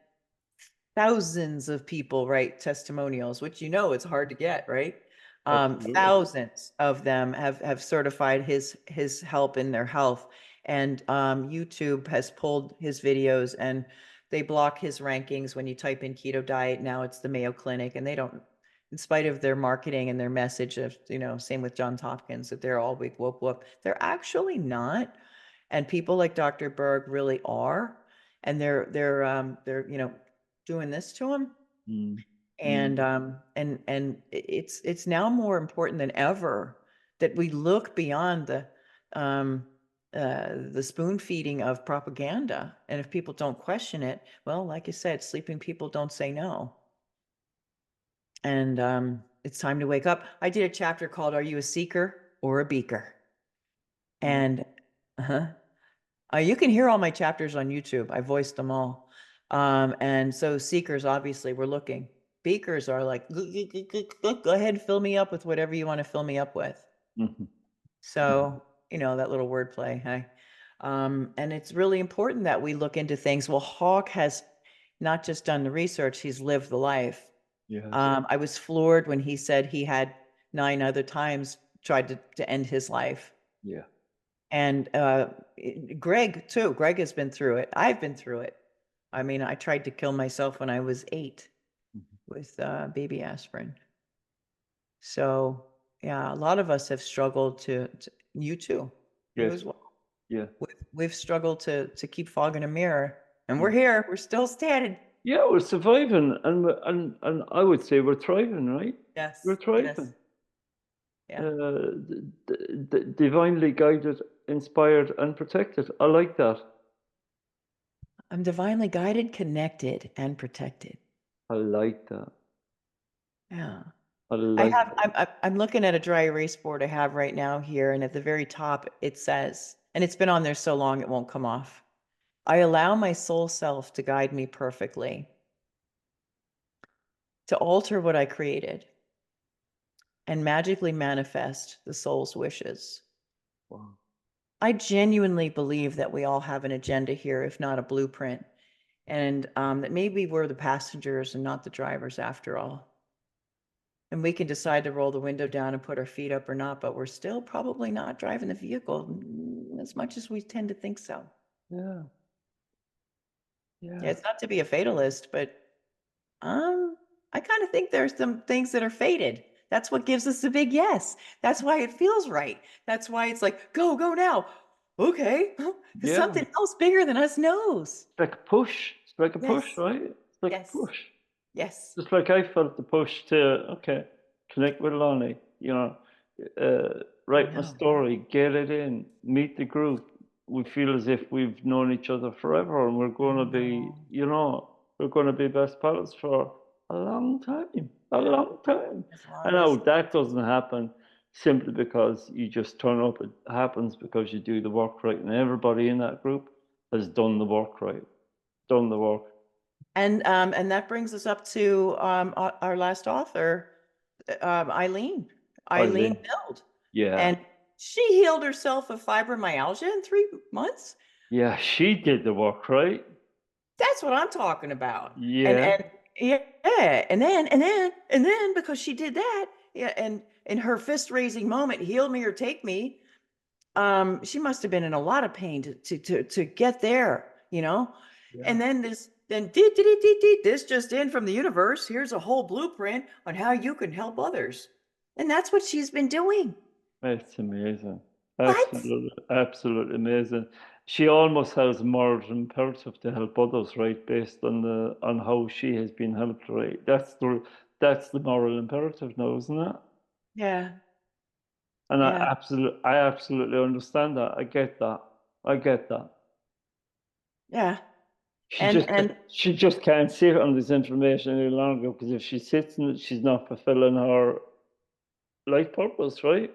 thousands of people write testimonials, which it's hard to get, right? Absolutely. Thousands of them have certified his help in their health, and YouTube has pulled his videos and they block his rankings when you type in keto diet. Now it's the Mayo Clinic, and they don't, in spite of their marketing and their message of same with Johns Hopkins, that they're all weak whoop whoop. They're actually not, and people like Dr. Berg really are, and they're doing this to him. Mm. And Mm. it's now more important than ever that we look beyond the spoon feeding of propaganda. And if people don't question it, well, like you said, sleeping people don't say no. And it's time to wake up. I did a chapter called "Are You a Seeker or a Beaker?" Mm. And you can hear all my chapters on YouTube. I voiced them all. And so seekers, obviously, we're looking. Beakers are like, go ahead and fill me up with whatever you want to fill me up with. Mhm. So, that little wordplay. Hey. And it's really important that we look into things. Well, Hawk has not just done the research, he's lived the life. Yes. I was floored when he said he had 9 other times tried to end his life. Yeah. And Greg too. Greg has been through it. I've been through it. I mean, I tried to kill myself when I was 8 Mhm. with baby aspirin. So yeah, a lot of us have struggled to you too, you Yes. as well. Yeah. We've struggled to keep fog in a mirror, and we're Mm. here. We're still standing. Yeah, we're surviving, and I would say we're thriving, right? We're Yes. Yes. thriving. Yeah. Divinely guided, inspired, and protected. I like that. I'm divinely guided, connected, and protected. I like that. Yeah. I like that. I'm looking at a dry erase board I have right now here, and at the very top it says, and it's been on there so long it won't come off. I allow my soul self to guide me perfectly, to alter what I created and magically manifest the soul's wishes. Wow. I genuinely believe that we all have an agenda here, if not a blueprint, and that maybe we're the passengers and not the drivers after all. And we can decide to roll the window down and put our feet up or not, but we're still probably not driving the vehicle as much as we tend to think so. Yeah. Yeah, Yeah. it's not to be a fatalist, but I kind of think there's some things that are fated. That's what gives us a big yes. That's why it feels right. That's why it's like, go now. okay, there's Yeah, something else bigger than us knows. it's like a push. It's like a push, Yes, right? It's like a yes, push. yes. Just like I felt the push to, okay, connect with Lonnee, I write my know. story, get it in, meet the group. We feel as if we've known each other forever and we're I going to be, know. we're going to be best pals for a long time. As long I as know that doesn't happen simply because you just turn up. It happens because you do the work right, and everybody in that group has done the work right, done the work. and that brings us up to our last author, Eileen. Eileen Eileen, Build. yeah. And she healed herself of fibromyalgia in 3 months. Yeah, she did the work, right? That's what I'm talking about. Yeah, And yeah, and then because she did that, yeah, and in her fist raising moment, heal me or take me, she must have been in a lot of pain to get there, you know. yeah. And then this just in from the universe. Here's a whole blueprint on how you can help others, and that's what she's been doing. It's amazing. What? Absolutely, absolutely amazing. She almost has a moral imperative to help others, right? Based on the on how she has been helped, right? That's the moral imperative now, isn't it? Yeah, And yeah. I absolutely understand that. I get that. I get that. Yeah. She And just she just can't sit on this information any longer because if she sits in it, she's not fulfilling her life purpose, right?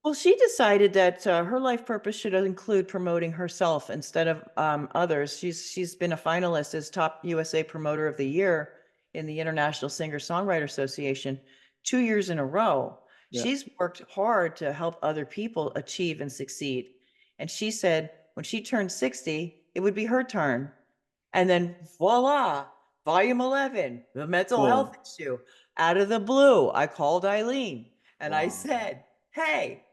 well, she decided that her life purpose should include promoting herself instead of others. She's been a finalist as top USA Promoter of the Year in the International Singer-Songwriter Association 2 years in a row. Yeah. She's worked hard to help other people achieve and succeed. And she said when she turned 60, it would be her turn. And then voila, volume 11, the mental Boom. health issue. Out of the blue, I called Eileen and I Wow. said, hey,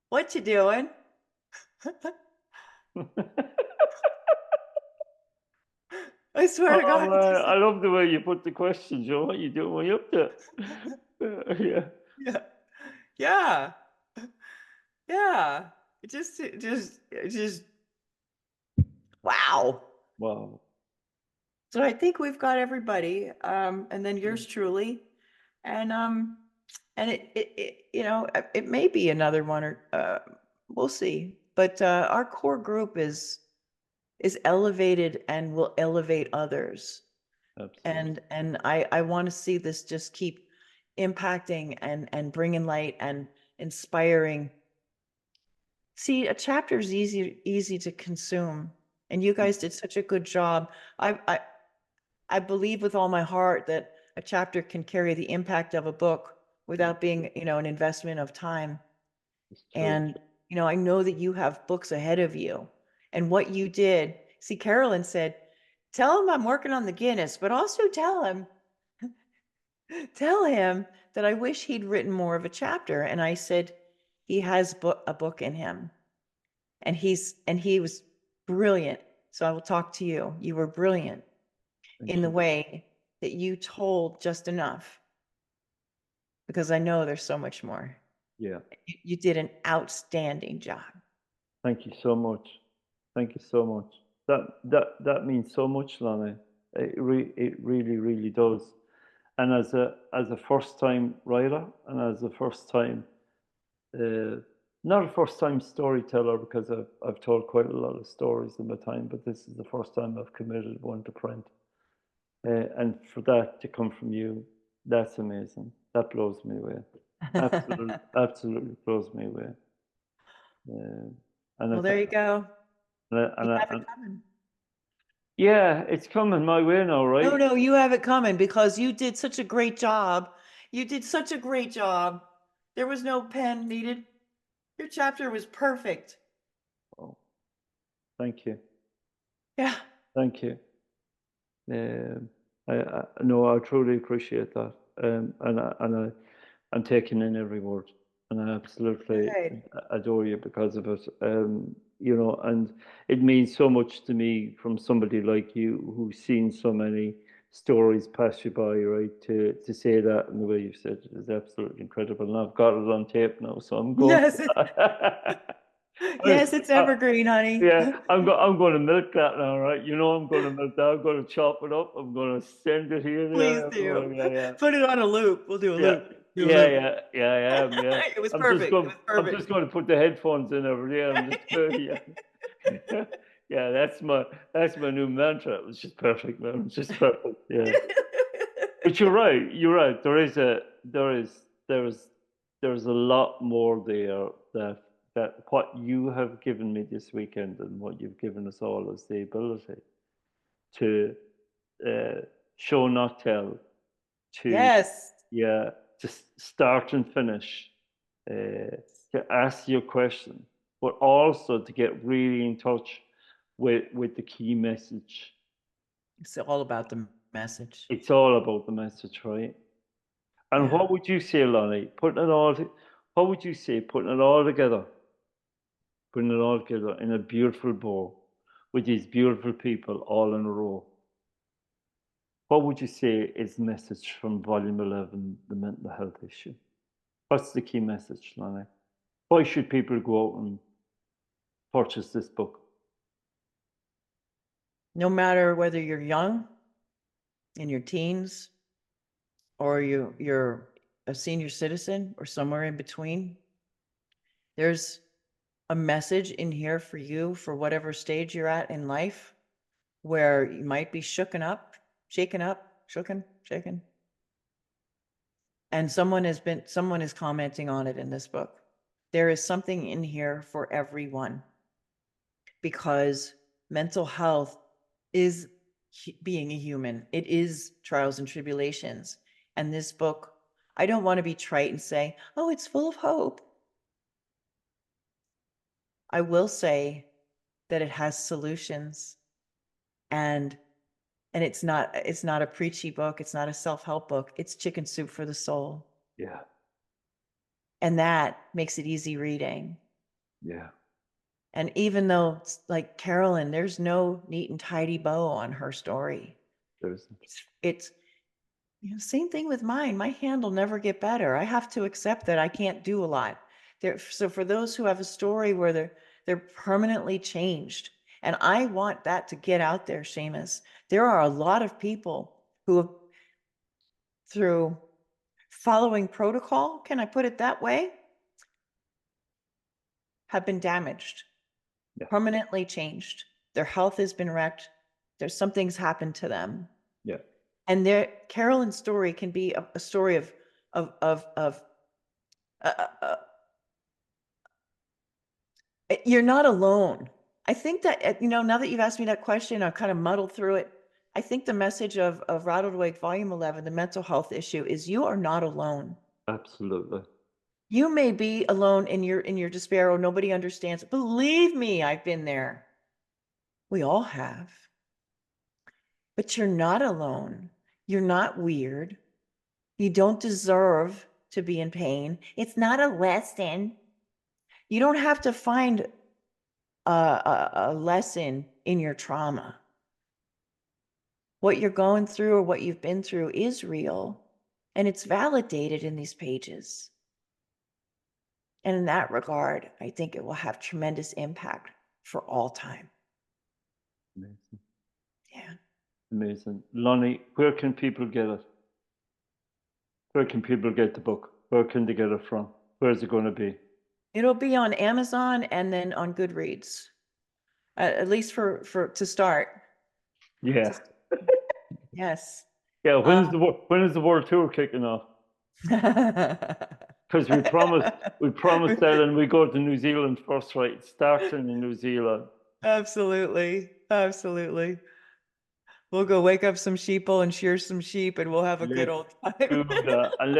what you doing? I swear to Oh God, I man, just I love the way you put the question, Joe. What you doing? What you up to? Yeah. yeah, yeah, yeah. It just wow. Wow. So I think we've got everybody, and then Yeah. yours truly, and it may be another one or we'll see. But our core group is elevated and will elevate others. Absolutely. And I want to see this just keep impacting and bringing light and inspiring. See, a chapter is easy to consume, and you guys did such a good job. I believe with all my heart that a chapter can carry the impact of a book without being, an investment of time. It's true. And, I know that you have books ahead of you. And what you did, see, Carolyn said, tell him I'm working on the Guinness, but also tell him that I wish he'd written more of a chapter. And I said, he has a book in him. And he was brilliant. So I will talk to you. You were brilliant Thank in the you. way that you told just enough, because I know there's so much more. Yeah. You did an outstanding job. Thank you so much. Thank you so much. That means so much, Lana. It really, really does. And as a first time writer and as a first time uh, not a first time storyteller because I've told quite a lot of stories in my time, but this is the first time I've committed one to print. And for that to come from you, that's amazing. That blows me away. Absolutely, absolutely blows me away. Uh, and I, Well, there th- you go. You have it and coming. yeah, it's coming my way now, No, right? no, you have it coming because you did such a great job. You did such a great job. There was no pen needed. Your chapter was perfect. Oh, thank you, Yeah. thank you. No, I truly appreciate that, I'm taking in every word, and I absolutely Good. adore you because of it. And it means so much to me from somebody like you who's seen so many stories pass you by, right? To say that in the way you said it is absolutely incredible, and I've got it on tape now, so I'm going. Yes. Yes, it's evergreen, honey. Yeah, I'm going to milk that now, right? You know, I'm going to milk that. I'm going to chop it up. I'm going to send it here, Please there, do. everywhere. Yeah, Put it on a loop. We'll do a yeah, loop. Do a yeah, loop. yeah, yeah, I am. Yeah, It was perfect. It was I'm just perfect. going to put the headphones in over there. I'm just, yeah, yeah. That's my new mantra. It was just perfect, man. It's just perfect. Yeah. But you're right. You're right. There is a lot more there that what you have given me this weekend and what you've given us all is the ability to uh, show not tell, to Yes. yeah, to start and finish, to ask your question, but also to get really in touch with the key message. It's all about the message. It's all about the message, right? And Yeah. what would you say, Lonnee? What would you say, putting it all together in a beautiful bow with these beautiful people all in a row? What would you say is the message from Volume 11, the mental health issue? What's the key message, Lonnee? Why should people go out and purchase this book? No matter whether you're young, in your teens, or you're a senior citizen or somewhere in between, there's a message in here for you for whatever stage you're at in life where you might be shaken up, shaken. And someone is commenting on it in this book. There is something in here for everyone because mental health is being a human. It is trials and tribulations. And this book, I don't want to be trite and say, oh, it's full of hope. I will say that it has solutions, and it's not a preachy book. It's not a self-help book. It's chicken soup for the soul. Yeah, And that makes it easy reading. yeah. And even though it's like Carolyn, there's no neat and tidy bow on her story. There's It's same thing with mine. My hand will never get better. I have to accept that I can't do a lot. So for those who have a story where they're permanently changed, and I want that to get out there, Seamus. There are a lot of people who have, through following protocol, can I put it that way, have been damaged, yeah, permanently changed. Their health has been wrecked. There's something's happened to them. yeah. And Carolyn's story can be a story of uh, uh, you're not alone. I think that, now that you've asked me that question, I've kind of muddled through it. I think the message of Rattled Awake Volume 11, the mental health issue, is you are not alone. Absolutely. You may be alone in your despair, or nobody understands. Believe me, I've been there. We all have. But you're not alone. You're not weird. You don't deserve to be in pain. It's not a lesson. You don't have to find a lesson in your trauma. What you're going through or what you've been through is real, and it's validated in these pages. And in that regard, I think it will have tremendous impact for all time. Amazing. Yeah. Amazing. Lonnee, where can people get it? Where can people get the book? Where can they get it from? Where is it going to be? It'll be on Amazon and then on Goodreads, at least for to start. Yeah. Yes. Yeah. When is the world tour kicking off? Because we promised that, and we go to New Zealand first, right? It starts in New Zealand. Absolutely. Absolutely. We'll go wake up some sheeple and shear some sheep, and we'll have a good Let's old time. do that, and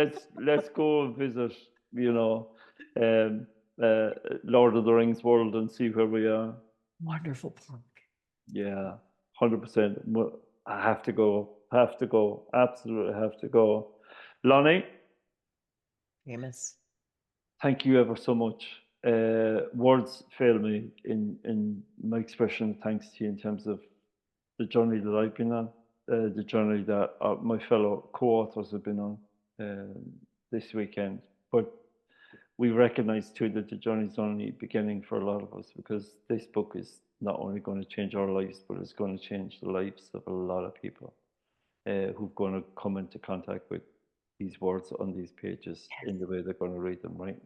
let's go visit, you know, um, uh, Lord of the Rings world and see where we are. Wonderful park. Yeah, 100%. I have to go. Have to go. Absolutely have to go. Lonnee, Famous. thank you ever so much. Words fail me in my expression of thanks to you in terms of the journey that I've been on, the journey that my fellow co-authors have been on this weekend. But we recognize too that the journey's only beginning for a lot of us, because this book is not only going to change our lives, but it's going to change the lives of a lot of people who've going to come into contact with these words on these pages in the way they're going to read them, right?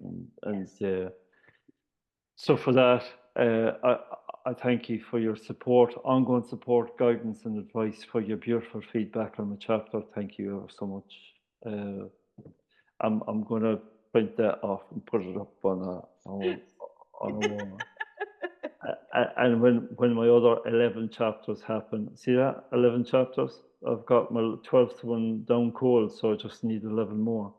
So for that, I thank you for your support, ongoing support, guidance, and advice, for your beautiful feedback on the chapter. Thank you ever so much. I'm going to print that off and put it up on a wall. And when my other 11 chapters happen, see that 11 chapters? I've got my 12th one down cold, so I just need 11 more.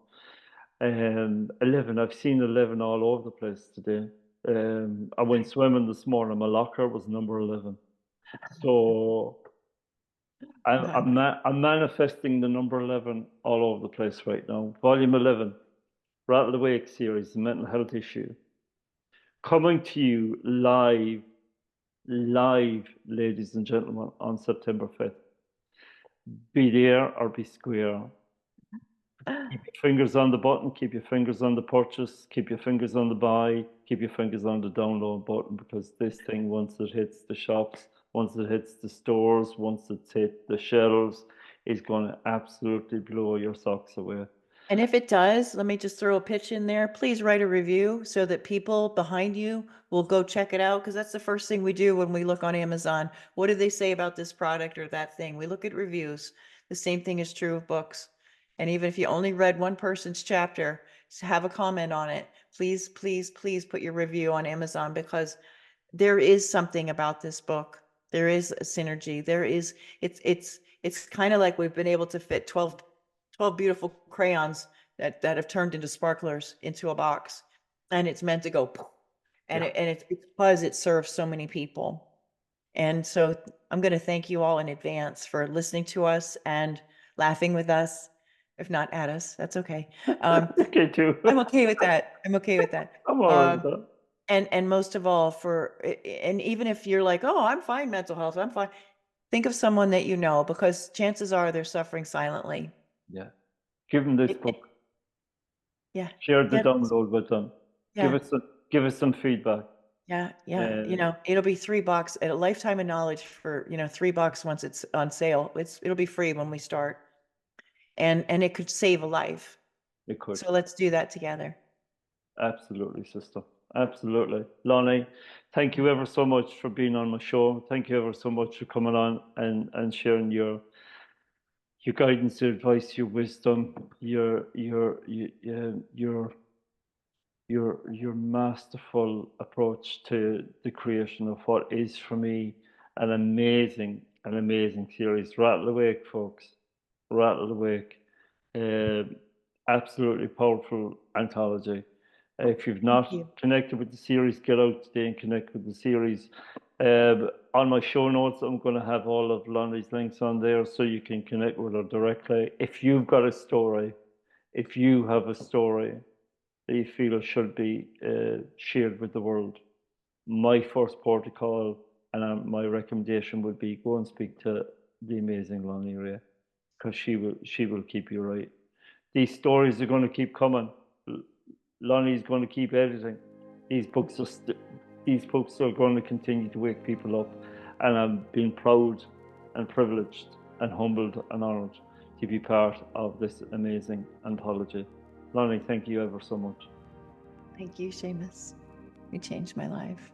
11. I've seen 11 all over the place today. I went swimming this morning. My locker was number 11. So I'm manifesting the number 11 all over the place right now. Volume 11, Rattled Awake series, the mental health issue. Coming to you live, ladies and gentlemen, on September 5th. Be there or be square. Keep your fingers on the button, keep your fingers on the purchase, keep your fingers on the buy, keep your fingers on the download button, because this thing, once it hits the shops, once it hits the stores, once it's hit the shelves, is going to absolutely blow your socks away. And if it does, let me just throw a pitch in there. Please write a review so that people behind you will go check it out, because that's the first thing we do when we look on Amazon. What do they say about this product or that thing? We look at reviews. The same thing is true of books. And even if you only read one person's chapter, have a comment on it. Please, please, please put your review on Amazon, because there is something about this book. There is a synergy. It's kind of like we've been able to fit 12 beautiful crayons that have turned into sparklers into a box, and it's meant to go poof. And it's because it serves so many people. And so I'm going to thank you all in advance for listening to us and laughing with us. If not at us, that's okay. Okay too. I'm okay with that. I'm okay with that. I'm all right with that. And most of all, and even if you're like, oh, I'm fine, mental health, I'm fine. Think of someone that you know, because chances are they're suffering silently. Yeah. Give them this book. Yeah. Share the download with them. Yeah. Give us some feedback. Yeah. It'll be $3 at a lifetime of knowledge for, $3 once it's on sale. It'll be free when we start. And it could save a life. It could. So let's do that together. Absolutely, sister. Absolutely. Lonnee, thank you ever so much for being on my show. Thank you ever so much for coming on and sharing your guidance, your advice, your wisdom, your masterful approach to the creation of what is, for me, an amazing series. Rattled Awake, folks. Rattled Awake. Absolutely powerful anthology. If you've not connected with the series, get out today and connect with the series. On my show notes, I'm going to have all of Lonnie's links on there, so you can connect with her directly. If you've got a story, if you have a story that you feel should be shared with the world, my first protocol and my recommendation would be go and speak to the amazing Lonnee Rey, because she will keep you right. These stories are going to keep coming. Lonnie's going to keep editing. These books are going to continue to wake people up, and I'm being proud and privileged and humbled and honoured to be part of this amazing anthology. Lonnee, thank you ever so much. Thank you, Seamus. You changed my life.